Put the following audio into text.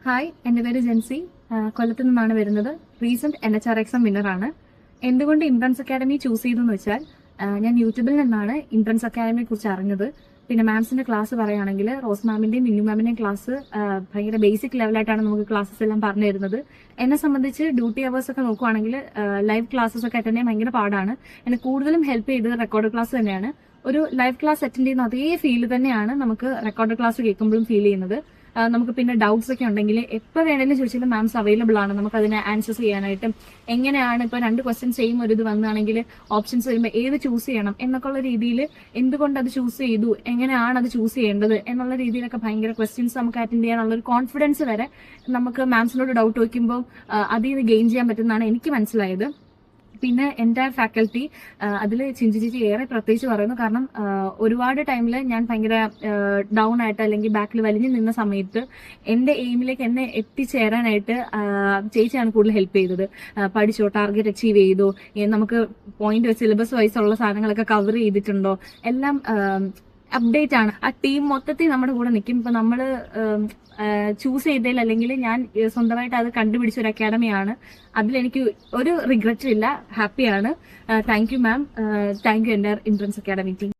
Hi, എൻ്റെ പേര് ജെൻസി. കൊല്ലത്തു നിന്നാണ് വരുന്നത്. റീസെന്റ് NHR എക്സാം വിന്നറാണ്. എന്തുകൊണ്ട് ഇൻട്രൻസ് അക്കാഡമി ചൂസ് ചെയ്തു എന്ന് വെച്ചാൽ ഞാൻ യൂട്യൂബിൽ നിന്നാണ് ഇൻട്രൻസ് അക്കാഡമിയെ കുറിച്ച് അറിഞ്ഞത്. പിന്നെ മാംസിന്റെ ക്ലാസ് പറയുകയാണെങ്കിൽ റോസ് മാമിന്റെയും മിന്നു മാമിന്റെയും ക്ലാസ് ഭയങ്കര ബേസിക് ലെവലായിട്ടാണ് നമുക്ക് ക്ലാസ്സസ് എല്ലാം പറഞ്ഞു തരുന്നത്. എന്നെ സംബന്ധിച്ച് ഡ്യൂട്ടി അവേഴ്സ് ഒക്കെ നോക്കുവാണെങ്കിൽ ലൈവ് ക്ലാസ്സസ് ഒക്കെ അറ്റൻഡ് ചെയ്യാൻ ഭയങ്കര പാടാണ്. എന്നെ കൂടുതലും ഹെൽപ്പ് ചെയ്തത് റെക്കോർഡ് ക്ലാസ് തന്നെയാണ്. ഒരു ലൈവ് ക്ലാസ് അറ്റൻഡ് ചെയ്യുന്ന അതേ ഫീൽ തന്നെയാണ് നമുക്ക് റെക്കോർഡ് ക്ലാസ് കേൾക്കുമ്പോഴും ഫീൽ ചെയ്യുന്നത്. നമുക്ക് പിന്നെ ഡൗട്ട്സ് ഒക്കെ ഉണ്ടെങ്കിൽ എപ്പോൾ വേണമെങ്കിലും ചോദിച്ചാലും മാംസ് അവൈലബിൾ ആണ് നമുക്ക് അതിനെ ആൻസേഴ്സ് ചെയ്യാനായിട്ടും. എങ്ങനെയാണ് ഇപ്പൊ 2 ക്വസ്റ്റ്യൻ സെയിം ഒരു ഇത് വന്നാണെങ്കിൽ ഓപ്ഷൻസ് വരുമ്പോൾ ഏത് ചൂസ് ചെയ്യണം എന്നൊക്കെ ഉള്ള രീതിയിൽ, എന്തുകൊണ്ട് അത് ചൂസ് ചെയ്തു, എങ്ങനെയാണ് അത് ചൂസ് ചെയ്യേണ്ടത് എന്നുള്ള രീതിയിലൊക്കെ ഭയങ്കര ക്വസ്റ്റ്യൻസ് നമുക്ക് അറ്റൻഡ് ചെയ്യാനുള്ള ഒരു കോൺഫിഡൻസ് വരെ നമുക്ക് മാംസിനോട് ഡൗട്ട് ചോദിക്കുമ്പോൾ അതിൽ നിന്ന് ഗെയിൻ ചെയ്യാൻ പറ്റുന്നതാണ് എനിക്ക് മനസ്സിലായത്. പിന്നെ എൻ്റെ ഫാക്കൽറ്റി അതിൽ ചിഞ്ചു ചേച്ചി ഏറെ പ്രത്യേകിച്ച് പറയുന്നു. കാരണം ഒരുപാട് ടൈമിൽ ഞാൻ ഭയങ്കര ഡൗൺ ആയിട്ട് അല്ലെങ്കിൽ ബാക്കിൽ വലിഞ്ഞു നിന്ന സമയത്ത് എൻ്റെ എയിമിലേക്ക് എന്നെ എത്തിച്ചേരാനായിട്ട് ചേച്ചിയാണ് കൂടുതൽ ഹെൽപ്പ് ചെയ്തത്. പഠിച്ചോ, ടാർഗറ്റ് അച്ചീവ് ചെയ്തോ, നമുക്ക് പോയിന്റ് സിലബസ് വൈസ് ഉള്ള സാധനങ്ങളൊക്കെ കവർ ചെയ്തിട്ടുണ്ടോ, എല്ലാം അപ്ഡേറ്റ് ആണ്. ആ ടീം മൊത്തത്തിൽ നമ്മുടെ കൂടെ നിൽക്കും. ഇപ്പൊ നമ്മള് ചൂസ് ചെയ്തതിൽ അല്ലെങ്കിൽ ഞാൻ സ്വന്തമായിട്ട് അത് കണ്ടുപിടിച്ച ഒരു അക്കാഡമിയാണ്. അതിലെനിക്ക് ഒരു റിഗ്രറ്റും ഇല്ല, ഹാപ്പിയാണ്. Thank you ma'am, thank you എൻ്റെ ഇൻട്രൻസ് അക്കാഡമി ടീം.